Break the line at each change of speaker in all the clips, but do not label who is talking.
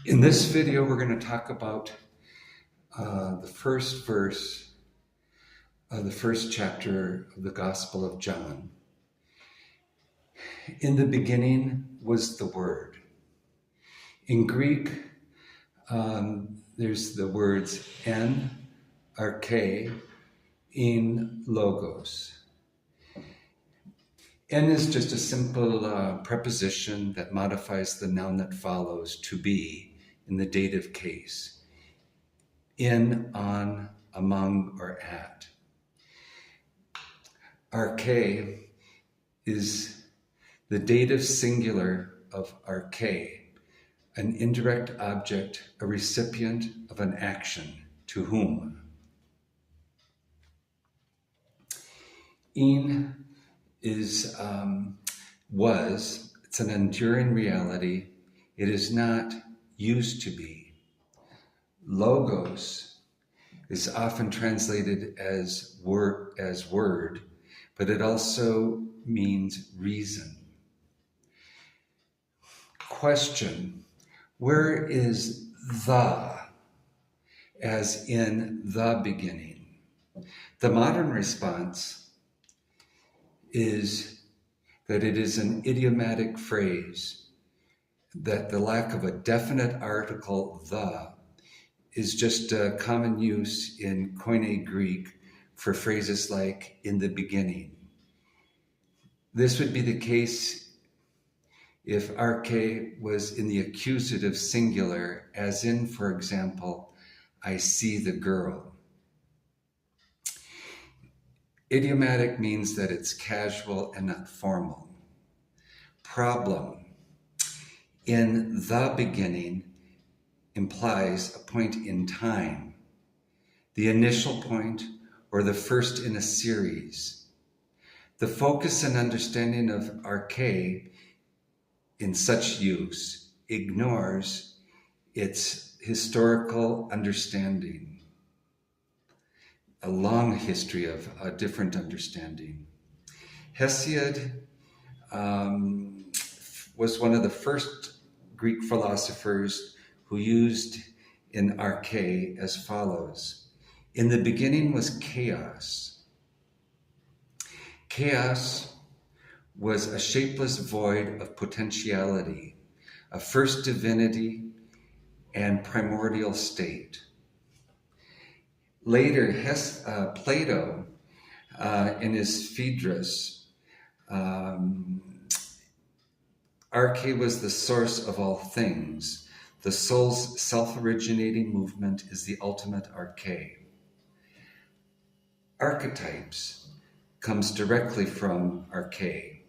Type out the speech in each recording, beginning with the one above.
In this video, we're going to talk about the first verse of the first chapter of the Gospel of John. In the beginning was the Word. In Greek, there's the words en, arche, in logos. En is just a simple preposition that modifies the noun that follows, to be, in the dative case. In, on, among, or at. Arche is the dative singular of arche, an indirect object, a recipient of an action, to whom. In is, it's an enduring reality. It is not used to be. Logos is often translated as word, but it also means reason. Question: where is the, as in the beginning? The modern response is that it is an idiomatic phrase, that the lack of a definite article, the, is just a common use in Koine Greek for phrases like in the beginning. This would be the case if arche was in the accusative singular, as in, for example, I see the girl. Idiomatic means that it's casual and not formal. Problem: in the beginning implies a point in time, the initial point or the first in a series. The focus and understanding of arche in such use ignores its historical understanding, a long history of a different understanding. Hesiod was one of the first Greek philosophers who used in arche as follows: in the beginning was chaos. Chaos was a shapeless void of potentiality, a first divinity and primordial state. Later, Plato, in his Phaedrus, arche was the source of all things. The soul's self-originating movement is the ultimate arche. Archetypes comes directly from arche,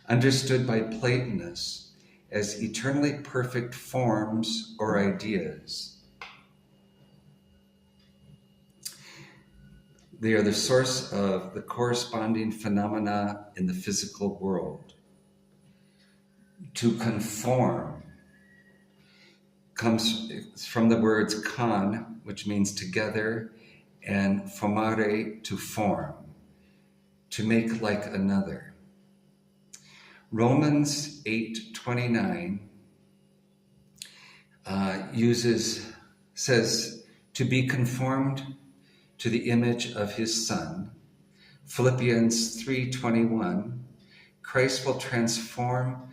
understood by Platonists as eternally perfect forms or ideas. They are the source of the corresponding phenomena in the physical world. To conform comes from the words con, which means together, and formare, to form, to make like another. Romans 8:29 says to be conformed to the image of his Son. Philippians 3:21, Christ will transform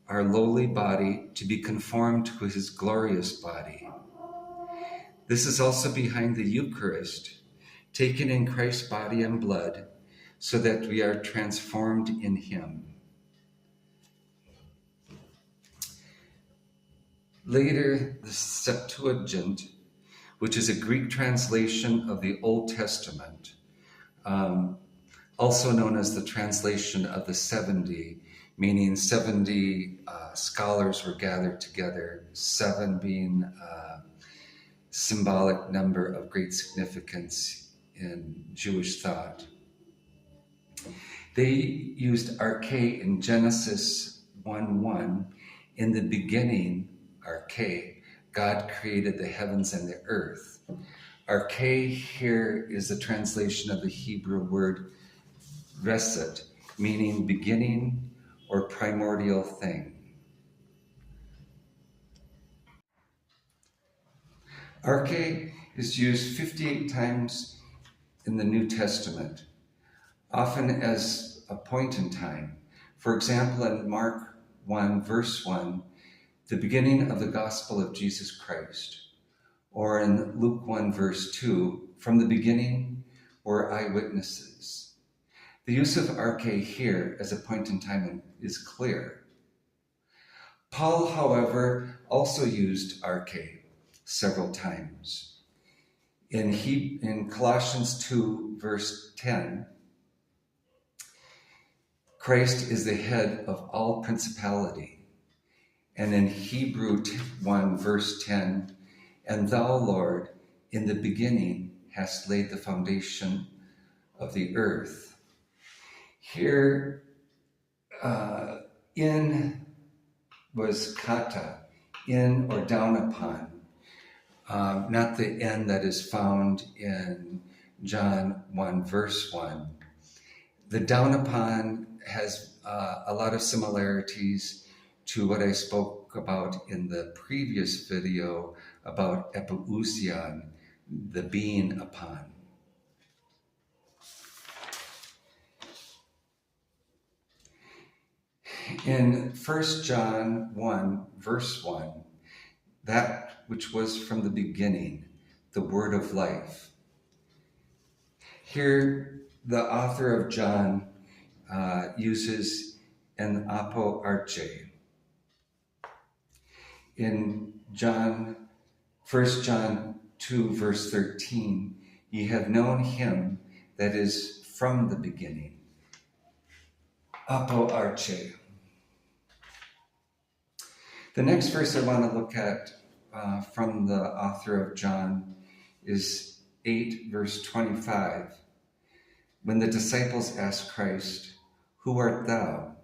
our lowly body to be conformed to his glorious body. This is also behind the Eucharist, taken in Christ's body and blood, so that we are transformed in him. Later, the Septuagint, which is a Greek translation of the Old Testament, also known as the translation of the 70, meaning 70 scholars were gathered together, 7 being a symbolic number of great significance in Jewish thought. They used arche in Genesis 1:1. In the beginning, arche, God created the heavens and the earth. Arche here is a translation of the Hebrew word reset, meaning beginning or primordial thing. Arche is used 58 times in the New Testament, often as a point in time. For example, in Mark 1, verse 1, the beginning of the gospel of Jesus Christ. Or in Luke 1, verse 2, from the beginning were eyewitnesses. The use of arche here as a point in time is clear. Paul, however, also used arche several times. In Colossians 2, verse 10, Christ is the head of all principality. And in Hebrew 1, verse 10, and thou, Lord, in the beginning hast laid the foundation of the earth. Here, in was kata, in or down upon, not the N that is found in John 1, verse 1. The down upon has a lot of similarities to what I spoke about in the previous video about epousian, the being upon. In 1 John 1, verse 1, that which was from the beginning, the word of life. Here, the author of John uses an Arche. In 1 John 2, verse 13, ye have known him that is from the beginning. Arche. The next verse I want to look at from the author of John is 8, verse 25. When the disciples asked Christ, who art thou?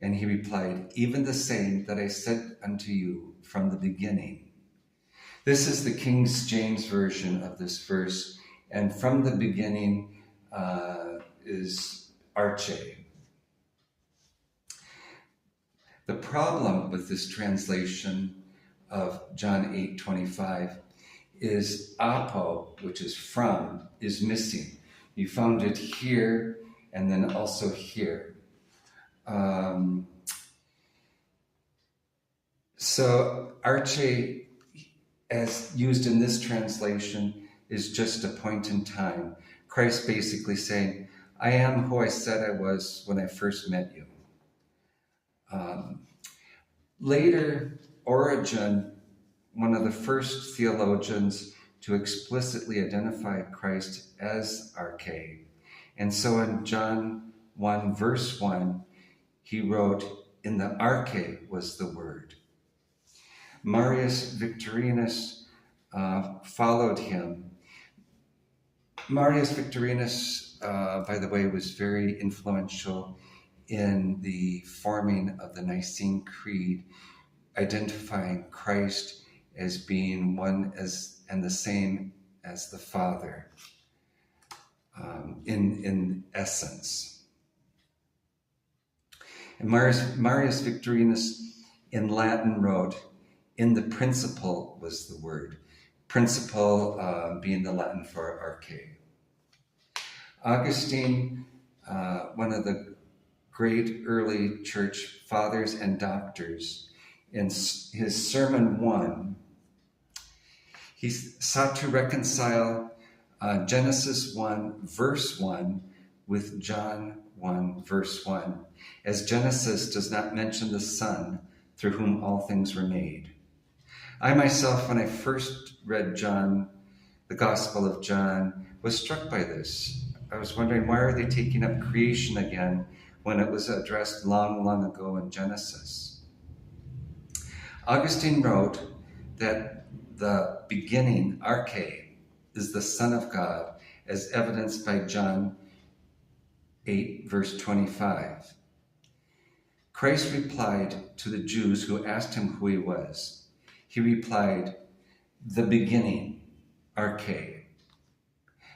And he replied, even the same that I said unto you from the beginning. This is the King James version of this verse, and from the beginning is Arche. The problem with this translation of John 8:25 is apo, which is from, is missing. You found it here and then also here. So arche, as used in this translation, is just a point in time. Christ basically saying, I am who I said I was when I first met you. Later, Origen, one of the first theologians to explicitly identify Christ as arche. And so in John 1, verse 1, he wrote, in the arche was the word. Marius Victorinus followed him. Marius Victorinus, by the way, was very influential in the forming of the Nicene Creed, identifying Christ as being one as and the same as the Father in essence. And Marius Victorinus in Latin wrote, in the principle was the word. Principle being the Latin for arche. Augustine, one of the great early church fathers and doctors, in his Sermon 1, he sought to reconcile Genesis 1, verse 1 with John 1, verse 1, as Genesis does not mention the Son through whom all things were made. I myself, when I first read John, the Gospel of John, was struck by this. I was wondering, why are they taking up creation again when it was addressed long, long ago in Genesis? Augustine wrote that the beginning, arche, is the Son of God, as evidenced by John 8, verse 25. Christ replied to the Jews who asked him who he was. He replied, the beginning, arche,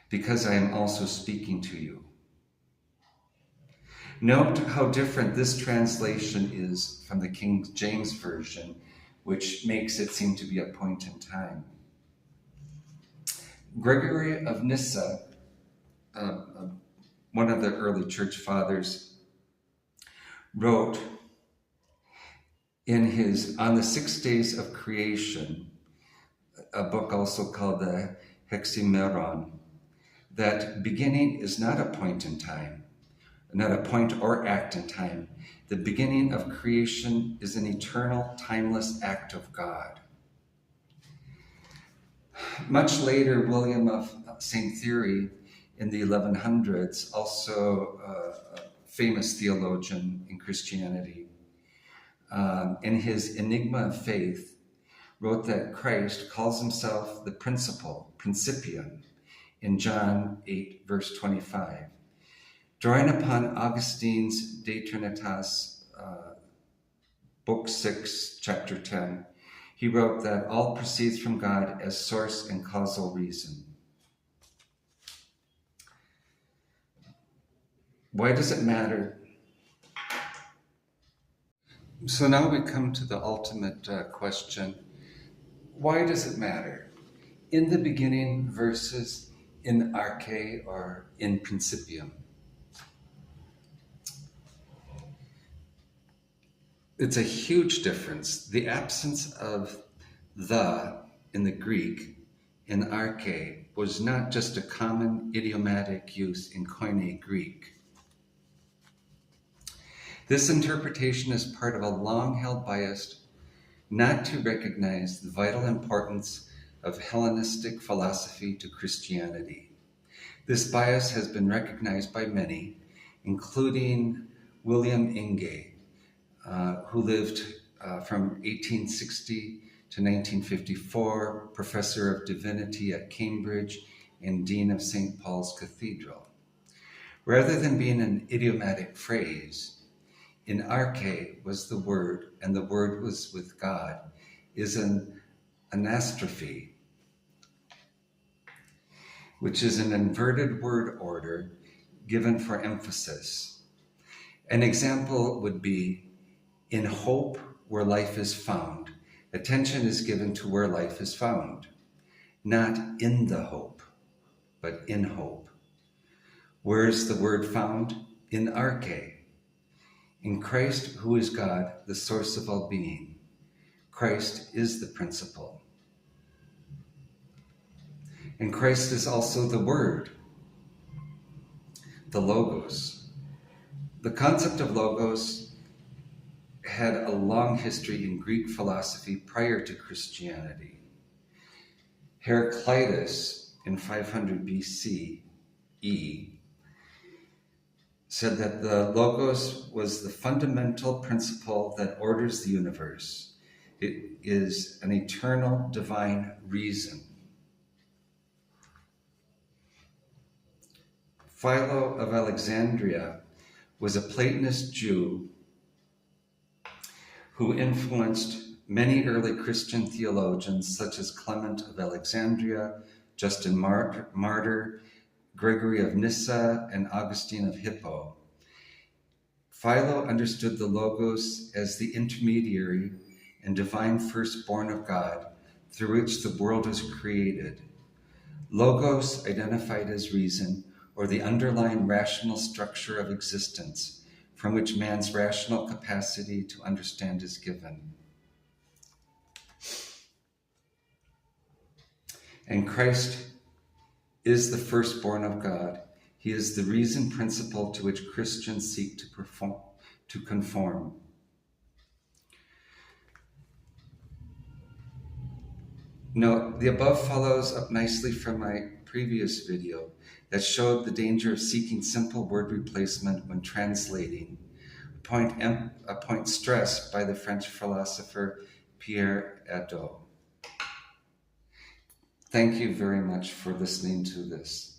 because I am also speaking to you. Note how different this translation is from the King James Version, which makes it seem to be a point in time. Gregory of Nyssa, one of the early church fathers, wrote in his On the 6 Days of Creation, a book also called the Hexameron, that beginning is not a point in time, not a point or act in time. The beginning of creation is an eternal, timeless act of God. Much later, William of St. Thierry in the 1100s, also a famous theologian in Christianity, in his Enigma of Faith, wrote that Christ calls himself the principium, in John 8, verse 25. Drawing upon Augustine's De Trinitas, Book 6, Chapter 10, he wrote that all proceeds from God as source and causal reason. Why does it matter? So now we come to the ultimate question. Why does it matter? In the beginning versus in Arche or in principium. It's a huge difference. The absence of the in the Greek in Arche was not just a common idiomatic use in Koine Greek. This interpretation is part of a long-held bias not to recognize the vital importance of Hellenistic philosophy to Christianity. This bias has been recognized by many, including William Inge, who lived from 1860 to 1954, professor of divinity at Cambridge and dean of St. Paul's Cathedral. Rather than being an idiomatic phrase, in Arche was the Word, and the Word was with God, is an anastrophe, which is an inverted word order given for emphasis. An example would be, in hope where life is found, attention is given to where life is found, not in the hope, but in hope. Where is the word found? In Arche. In Christ, who is God, the source of all being. Christ is the principle. And Christ is also the Word, the Logos. The concept of Logos had a long history in Greek philosophy prior to Christianity. Heraclitus in 500 BCE said that the Logos was the fundamental principle that orders the universe. It is an eternal divine reason. Philo of Alexandria was a Platonist Jew who influenced many early Christian theologians such as Clement of Alexandria, Justin Martyr, Gregory of Nyssa, and Augustine of Hippo. Philo understood the Logos as the intermediary and divine firstborn of God through which the world was created. Logos, identified as reason, or the underlying rational structure of existence from which man's rational capacity to understand is given. And Christ is the firstborn of God. He is the reason principle to which Christians seek to conform. Note, the above follows up nicely from my previous video that showed the danger of seeking simple word replacement when translating, a point stressed by the French philosopher Pierre Hadot. Thank you very much for listening to this.